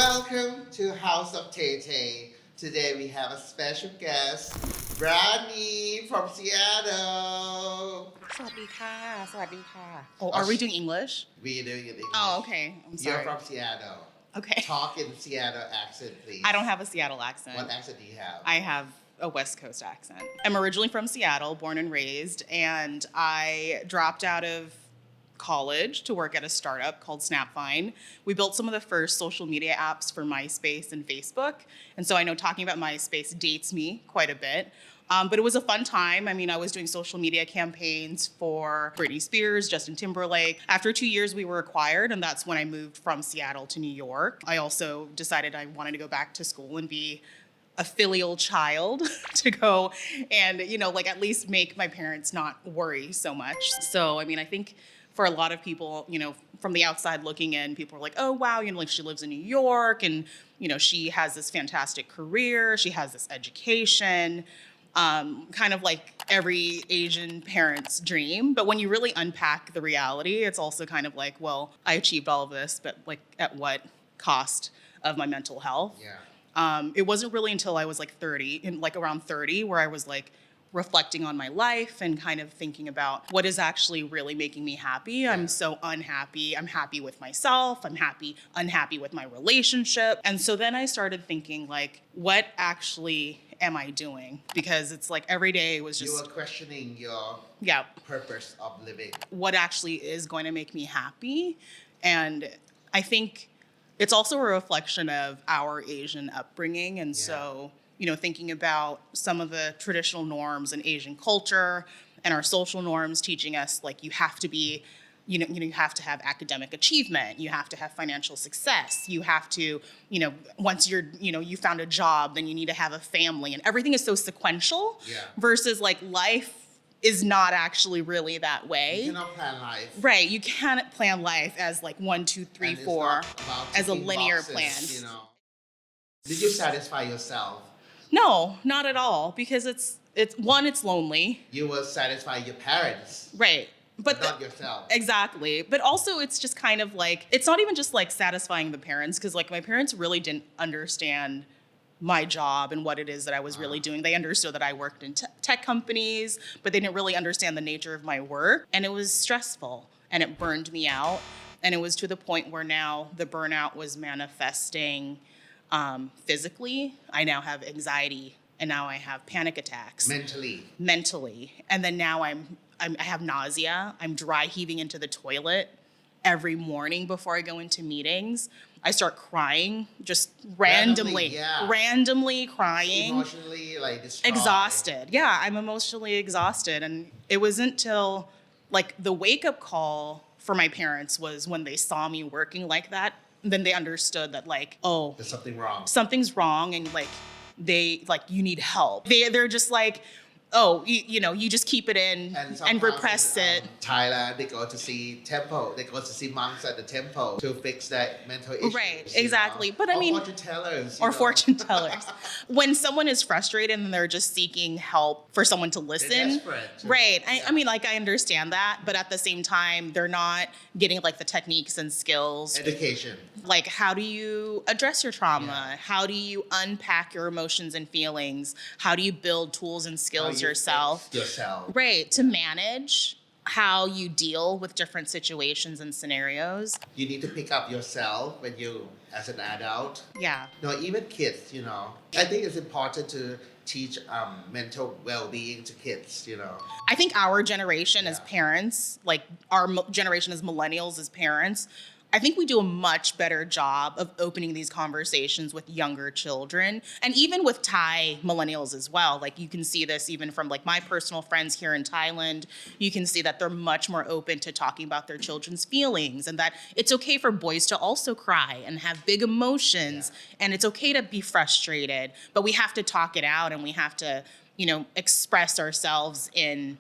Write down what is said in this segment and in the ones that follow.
Welcome to House of Tay. Today we have a special guest, Ranee from Seattle. สวัสดีค่ะสวัสดีค่ะ Oh, Oh, are we sh- doing English? We're doing it in English. Oh, okay. I'm You're sorry. from Seattle. Okay. Talk in Seattle accent, please. I don't have a Seattle accent. What accent do you have? I have a West Coast accent. I'm originally from Seattle, born and raised, and I dropped out of college to work at a startup called Snapvine. We built some of the first social media apps for MySpace and Facebook. And so I know talking about MySpace dates me quite a bit. But it was a fun time. I mean, I was doing social media campaigns for Britney Spears, Justin Timberlake. After 2 years, we were acquired, and that's when I moved from Seattle to New York. I also decided I wanted to go back to school and be a filial child to go and, like at least make my parents not worry so much. So, I mean, I think for a lot of people, from the outside looking in, people are like, oh, wow, like she lives in New York and, she has this fantastic career, she has this education. Kind of like every Asian parent's dream. But when you really unpack the reality, it's also kind of like, well, I achieved all of this, but like at what cost of my mental health? Yeah. It wasn't really until I was like 30, around 30, where I was like reflecting on my life and kind of thinking about what is actually really making me happy. Yeah. I'm so unhappy. I'm happy with myself. I'm unhappy with my relationship. And so then I started thinking like, what actually am I doing? Because it's like every day was just... You were questioning your purpose of living. What actually is going to make me happy? And I think it's also a reflection of our Asian upbringing. And so, thinking about some of the traditional norms in Asian culture and our social norms teaching us like you have to be, you have to have academic achievement, you have to have financial success, you have to, once you're, you found a job, then you need to have a family, and everything is so sequential versus like life is not actually really that way. You cannot plan life. Right, you can't plan life as like 1, 2, 3, And it's 4 not about as a ticking linear boxes, plan. Did you satisfy yourself? No, not at all, because it's lonely. You will satisfy your parents. Right. But not yourself. Exactly. But also it's just kind of like, it's not even just like satisfying the parents, because like my parents really didn't understand my job and what it is that I was really doing. They understood that I worked in tech companies, but they didn't really understand the nature of my work. And it was stressful and it burned me out. And it was to the point where now the burnout was manifesting physically. I now have anxiety and now I have panic attacks. Mentally. And then now I have nausea. I'm dry heaving into the toilet every morning before I go into meetings. I start crying, just randomly crying. Emotionally, like destroyed. Exhausted. Yeah, I'm emotionally exhausted. And it wasn't till like the wake-up call for my parents was when they saw me working like that. Then they understood that like, oh, there's something wrong. Something's wrong, and like they like you need help. They're just like, oh, you just keep it in and repress it. Thailand, they go to see temple. They go to see monks at the temple to fix that mental issue. Right, exactly. But I mean, fortune tellers. Fortune tellers. When someone is frustrated and they're just seeking help for someone to listen. They're desperate. Right. I mean, like I understand that, but at the same time, they're not getting like the techniques and skills. Education. Like, how do you address your trauma? Yeah. How do you unpack your emotions and feelings? How do you build tools and skills yourself? Right, to manage how you deal with different situations and scenarios. You need to pick up yourself when you, as an adult. Yeah. No, even kids, I think it's important to teach mental well-being to kids, I think our generation as parents, like our generation as millennials as parents, I think we do a much better job of opening these conversations with younger children, and even with Thai millennials as well. Like you can see this even from like my personal friends here in Thailand. You can see that they're much more open to talking about their children's feelings, and that it's okay for boys to also cry and have big emotions, and it's okay to be frustrated, but we have to talk it out and we have to, express ourselves in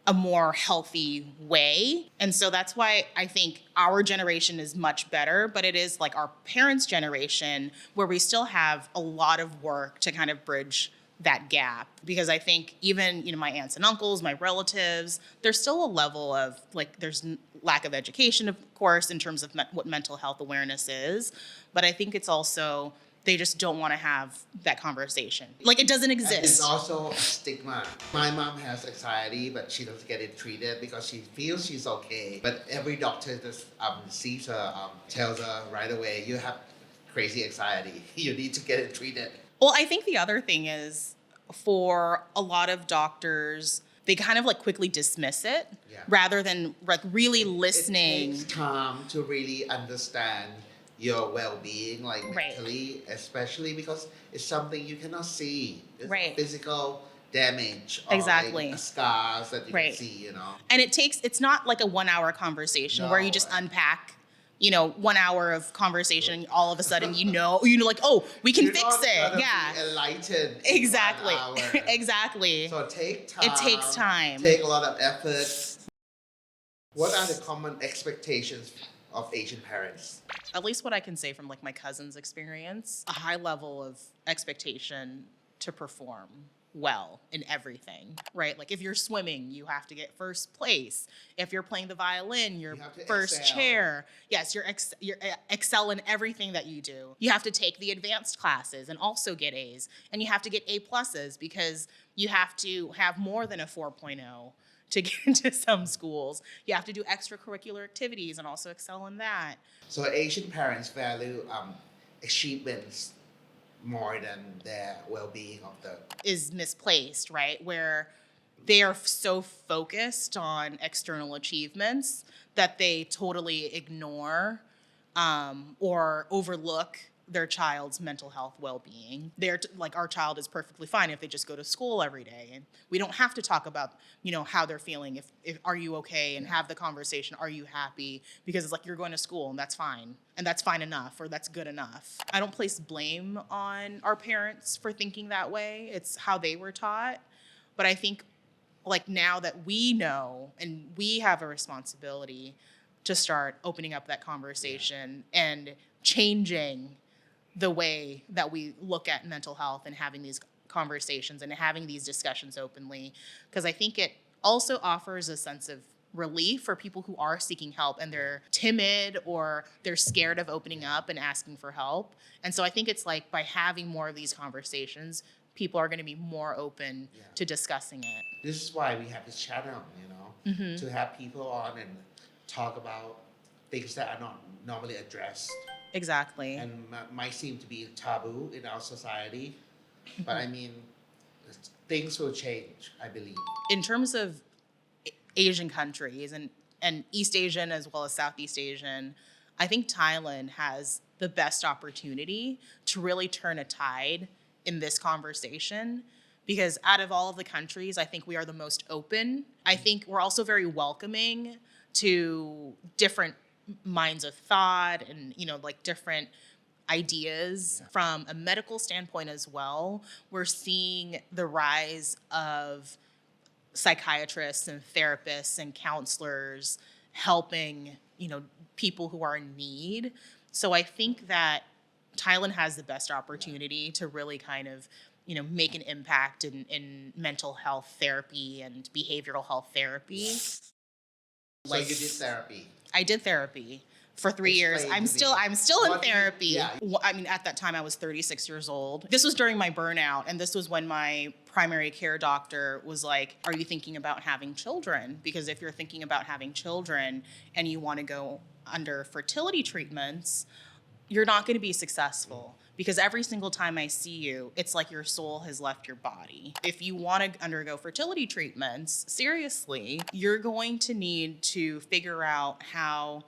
a more healthy way. And so that's why I think our generation is much better, but it is like our parents' generation where we still have a lot of work to kind of bridge that gap. Because I think even, my aunts and uncles, my relatives, there's still a level of like, there's lack of education, of course, in terms of what mental health awareness is. But I think it's also they just don't want to have that conversation. Like, it doesn't And it's exist. also a stigma. My mom has anxiety, but she doesn't get it treated because she feels she's okay. But every doctor that sees her tells her right away, you have crazy anxiety. You need to get it treated. Well, I think the other thing is for a lot of doctors, they kind of like quickly dismiss it Yeah. rather than like really listening. It takes time to really understand your well-being, like Right. mentally, especially because it's something you cannot see. It's Right. physical damage or Exactly. like scars that you Right. can see, you know. And it's not like a 1 hour conversation where you just No. unpack, 1 hour of conversation, all of a sudden, like, oh, we can You're fix not it. gonna be Yeah. enlightened in 1 Exactly. hour. Exactly. So take time. It takes time. Take a lot of effort. What are the common expectations of Asian parents? At least what I can say from like my cousin's experience, a high level of expectation to perform well in everything, right? Like if you're swimming, you have to get first place. If you're playing the violin, you're You have to first excel. chair. Yes, you're excel in everything that you do. You have to take the advanced classes and also get A's, and you have to get A pluses because you have to have more than a 4.0 to get into some schools. You have to do extracurricular activities and also excel in that. So Asian parents value achievements more than their well-being of the. Is misplaced, right? Where they are so focused on external achievements that they totally ignore or overlook their child's mental health well-being. Like our child is perfectly fine if they just go to school every day, and we don't have to talk about how they're feeling. If are you okay, and have the conversation. Are you happy? Because it's like you're going to school and that's fine enough, or that's good enough. I don't place blame on our parents for thinking that way. It's how they were taught. But I think like now that we know and we have a responsibility to start opening up that conversation and changing the way that we look at mental health and having these conversations and having these discussions openly, because I think it also offers a sense of relief for people who are seeking help and they're timid or they're scared of opening up and asking for help. And so I think it's like by having more of these conversations, people are going to be more open to discussing it. This is why we have this channel, to have people on and talk about things that are not normally addressed Exactly. and might seem to be taboo in our society. But I mean, things will change, I believe. In terms of Asian countries and East Asian as well as Southeast Asian, I think Thailand has the best opportunity to really turn a tide in this conversation, because out of all of the countries, I think we are the most open. I think we're also very welcoming to different minds of thought and, like different ideas. From a medical standpoint as well, we're seeing the rise of psychiatrists and therapists and counselors helping, people who are in need. So I think that Thailand has the best opportunity to really kind of, make an impact in mental health therapy and behavioral health therapy. So you did therapy. I did therapy for 3 years. Explain I'm to still in What do you- therapy. yeah. I mean, at that time I was 36 years old. This was during my burnout, and this was when my primary care doctor was like, "Are you thinking about having children? Because if you're thinking about having children and you want to go under fertility treatments, you're not going to be successful. Because every single time I see you, it's like your soul has left your body. If you want to undergo fertility treatments, seriously, you're going to need to figure out how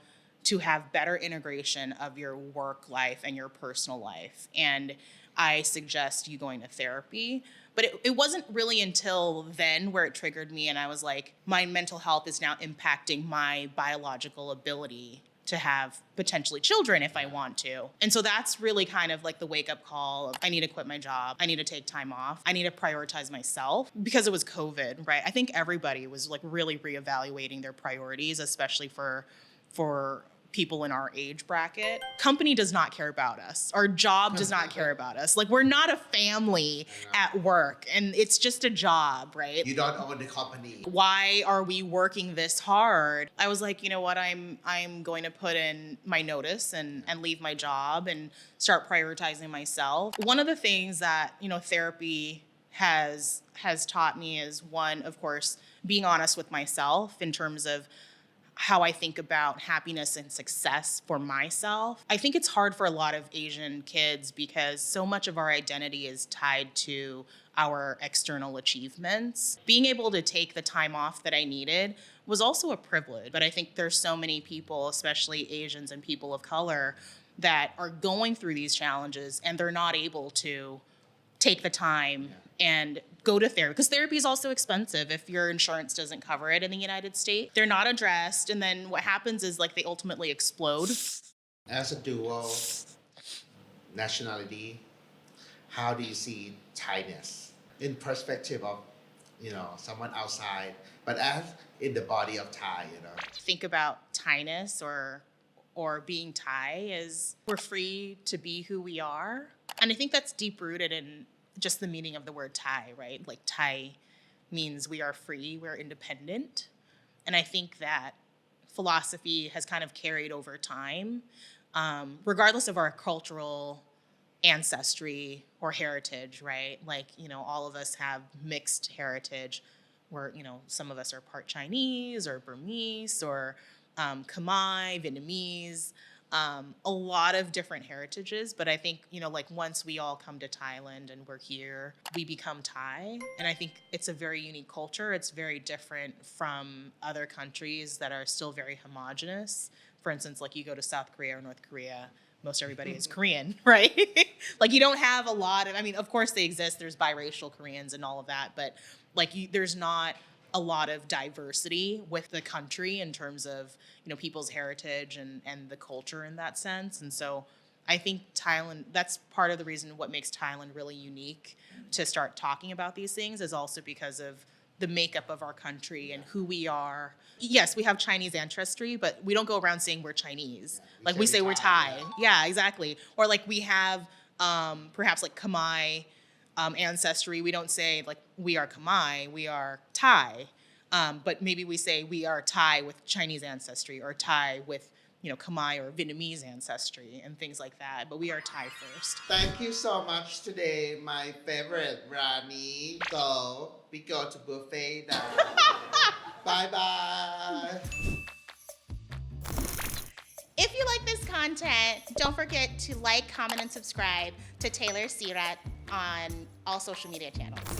to have better integration of your work life and your personal life. And I suggest you going to therapy." But it wasn't really until then where it triggered me, and I was like, my mental health is now impacting my biological ability to have potentially children if I want to. And so that's really kind of like the wake-up call of I need to quit my job. I need to take time off. I need to prioritize myself, because it was COVID, right? I think everybody was like really reevaluating their priorities, especially for people in our age bracket. Company does not care about us. Our job does not care about us. Like, we're not a family at work, and it's just a job, right? You don't own the company. Why are we working this hard? I was like, you know what, I'm going to put in my notice and leave my job and start prioritizing myself. One of the things that, you know, therapy has taught me is, one, of course, being honest with myself in terms of how I think about happiness and success for myself. I think it's hard for a lot of Asian kids because so much of our identity is tied to our external achievements. Being able to take the time off that I needed was also a privilege. But I think there's so many people, especially Asians and people of color, that are going through these challenges and they're not able to take the time and go to therapy, because therapy is also expensive if your insurance doesn't cover it in the United States. They're not addressed, and then what happens is, like, they ultimately explode. As a dual nationality, how do you see Thainess in perspective of, you know, someone outside, but as in the body of Thai, you know? Think about Thainess or being Thai as we're free to be who we are. And I think that's deep rooted in just the meaning of the word Thai, right? Like, Thai means we are free, we're independent. And I think that philosophy has kind of carried over time, regardless of our cultural ancestry or heritage, right? Like, you know, all of us have mixed heritage where, you know, some of us are part Chinese or Burmese or Khmer, Vietnamese, a lot of different heritages. But I think, you know, like, once we all come to Thailand and we're here, we become Thai. And I think it's a very unique culture. It's very different from other countries that are still very homogenous. For instance, like, you go to South Korea or North Korea, most everybody is Korean, right? Like, you don't have a lot of, I mean, of course they exist. There's biracial Koreans and all of that, but like, there's not a lot of diversity with the country in terms of, you know, people's heritage and the culture in that sense. And so I think Thailand, that's part of the reason what makes Thailand really unique to start talking about these things, is also because of the makeup of our country and who we are. Yes, we have Chinese ancestry, but we don't go around saying we're Chinese. Like, we say we're Thai. Yeah, exactly. Or like, we have perhaps like Khmer ancestry. We don't say like we are Khmer, we are Thai. But maybe we say we are Thai with Chinese ancestry, or Thai with, you know, Khmer or Vietnamese ancestry and things like that. But we are Thai first. Thank you so much today, my favorite Ranee. So we go to buffet now. Bye-bye. If you like this content, don't forget to like, comment, and subscribe to Taylor Srirat on all social media channels.